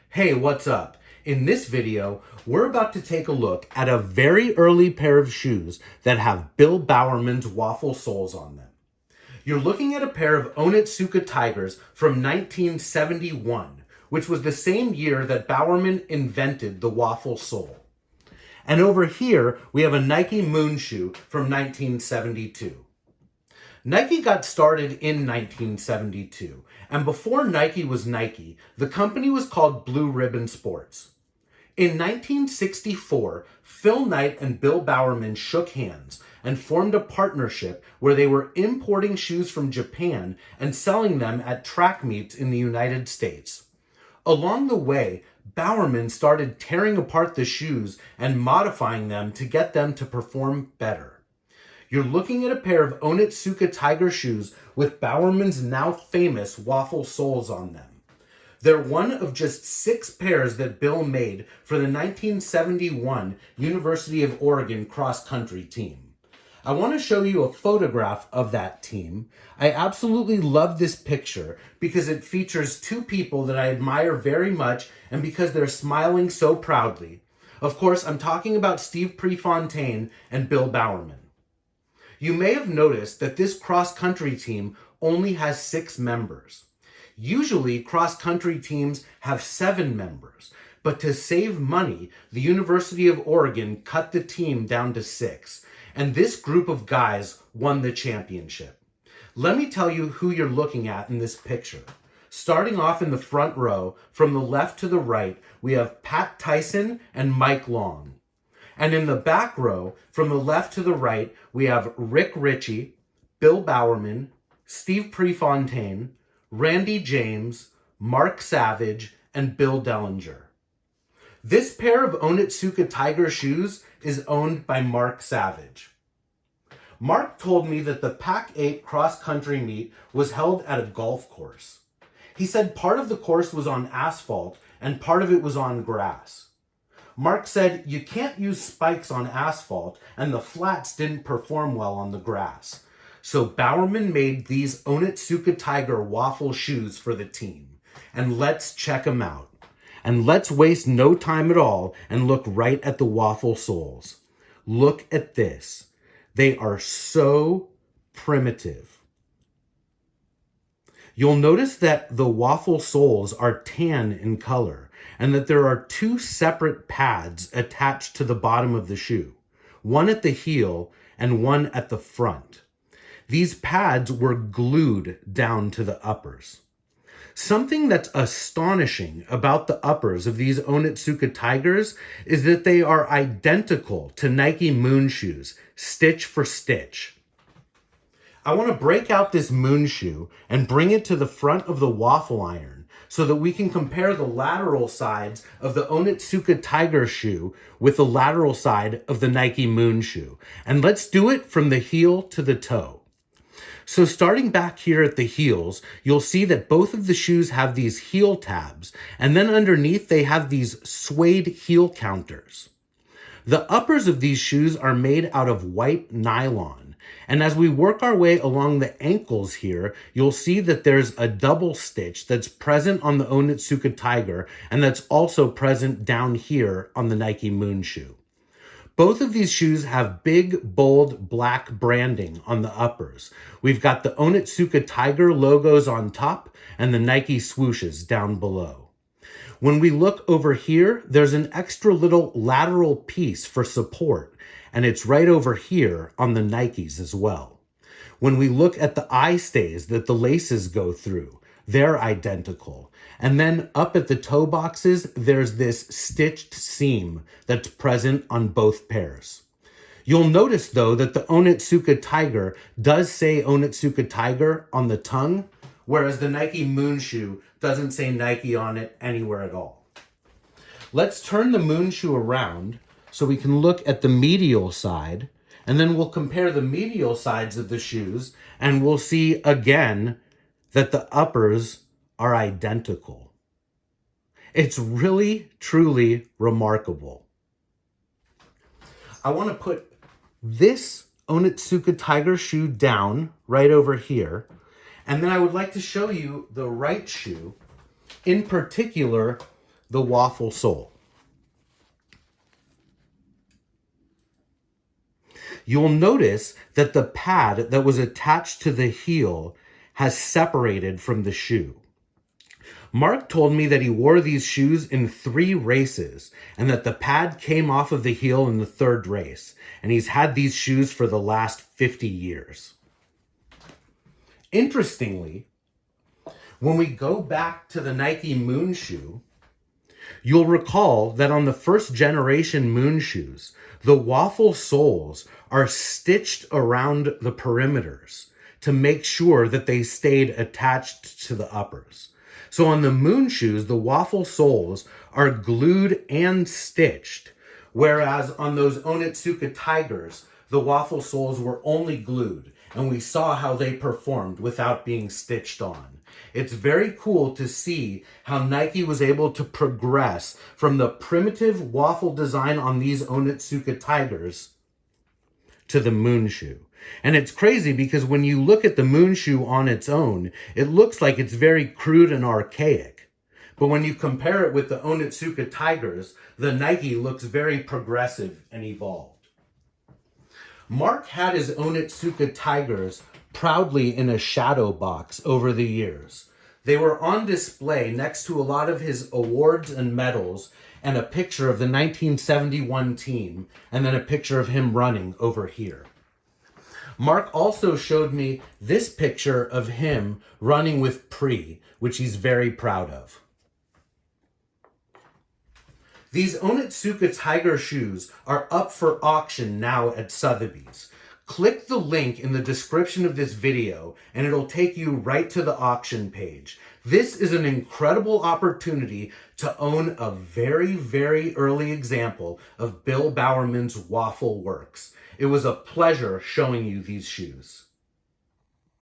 Hey, what's up? In this video, we're about to take a look at a very early pair of shoes that have Bill Bowerman's Waffle soles on them. You're looking at a pair of Onitsuka Tigers from 1971, which was the same year that Bowerman invented the Waffle sole. And over here, we have a Nike Moon shoe from 1972. Nike got started in 1972, and before Nike was Nike, the company was called Blue Ribbon Sports. In 1964, Phil Knight and Bill Bowerman shook hands and formed a partnership where they were importing shoes from Japan and selling them at track meets in the United States. Along the way, Bowerman started tearing apart the shoes and modifying them to get them to perform better. You're looking at a pair of Onitsuka Tiger shoes with Bowerman's now famous Waffle soles on them. They're one of just 6 pairs that Bill made for the 1971 University of Oregon cross-country team. I want to show you a photograph of that team. I absolutely love this picture because it features 2 people that I admire very much and because they're smiling so proudly. Of course, I'm talking about Steve Prefontaine and Bill Bowerman. You may have noticed that this cross-country team only has 6 members. Usually, cross-country teams have 7 members, but to save money, the University of Oregon cut the team down to 6, and this group of guys won the championship. Let me tell you who you're looking at in this picture. Starting off in the front row, from the left to the right, we have Pat Tyson and Mike Long. And in the back row, from the left to the right, we have Rick Ritchie, Bill Bowerman, Steve Prefontaine, Randy James, Mark Savage, and Bill Dellinger. This pair of Onitsuka Tiger shoes is owned by Mark Savage. Mark told me that the Pac 8 cross-country meet was held at a golf course. He said part of the course was on asphalt and part of it was on grass. Mark said you can't use spikes on asphalt and the flats didn't perform well on the grass. So Bowerman made these Onitsuka Tiger Waffle shoes for the team. And let's check them out. And let's waste no time at all and look right at the Waffle soles. Look at this. They are so primitive. You'll notice that the Waffle soles are tan in color and that there are 2 separate pads attached to the bottom of the shoe, one at the heel and one at the front. These pads were glued down to the uppers. Something that's astonishing about the uppers of these Onitsuka Tigers is that they are identical to Nike Moon shoes, stitch for stitch. I want to break out this Moon shoe and bring it to the front of the Waffle iron so that we can compare the lateral sides of the Onitsuka Tiger shoe with the lateral side of the Nike Moon shoe. And let's do it from the heel to the toe. So starting back here at the heels, you'll see that both of the shoes have these heel tabs, and then underneath they have these suede heel counters. The uppers of these shoes are made out of white nylon. And as we work our way along the ankles here, you'll see that there's a double stitch that's present on the Onitsuka Tiger and that's also present down here on the Nike Moon shoe. Both of these shoes have big, bold, black branding on the uppers. We've got the Onitsuka Tiger logos on top and the Nike swooshes down below. When we look over here, there's an extra little lateral piece for support, and it's right over here on the Nikes as well. When we look at the eye stays that the laces go through, they're identical. And then up at the toe boxes, there's this stitched seam that's present on both pairs. You'll notice, though, that the Onitsuka Tiger does say Onitsuka Tiger on the tongue, whereas the Nike Moon shoe doesn't say Nike on it anywhere at all. Let's turn the Moon shoe around so we can look at the medial side, and then we'll compare the medial sides of the shoes, and we'll see again that the uppers are identical. It's really, truly remarkable. I want to put this Onitsuka Tiger shoe down right over here, and then I would like to show you the right shoe, in particular the Waffle sole. You'll notice that the pad that was attached to the heel has separated from the shoe. Mark told me that he wore these shoes in 3 races and that the pad came off of the heel in the 3rd race, and he's had these shoes for the last 50 years. Interestingly, when we go back to the Nike Moon shoe, you'll recall that on the 1st generation Moon shoes, the Waffle soles are stitched around the perimeters to make sure that they stayed attached to the uppers. So on the Moon shoes, the Waffle soles are glued and stitched, whereas on those Onitsuka Tigers, the Waffle soles were only glued, and we saw how they performed without being stitched on. It's very cool to see how Nike was able to progress from the primitive waffle design on these Onitsuka Tigers to the Moon shoe. And it's crazy because when you look at the Moon shoe on its own, it looks like it's very crude and archaic. But when you compare it with the Onitsuka Tigers, the Nike looks very progressive and evolved. Mark had his Onitsuka Tigers proudly in a shadow box over the years. They were on display next to a lot of his awards and medals and a picture of the 1971 team, and then a picture of him running over here. Mark also showed me this picture of him running with Pri, which he's very proud of. These Onitsuka Tiger shoes are up for auction now at Sotheby's. Click the link in the description of this video and it'll take you right to the auction page. This is an incredible opportunity to own a very, very early example of Bill Bowerman's Waffle works. It was a pleasure showing you these shoes.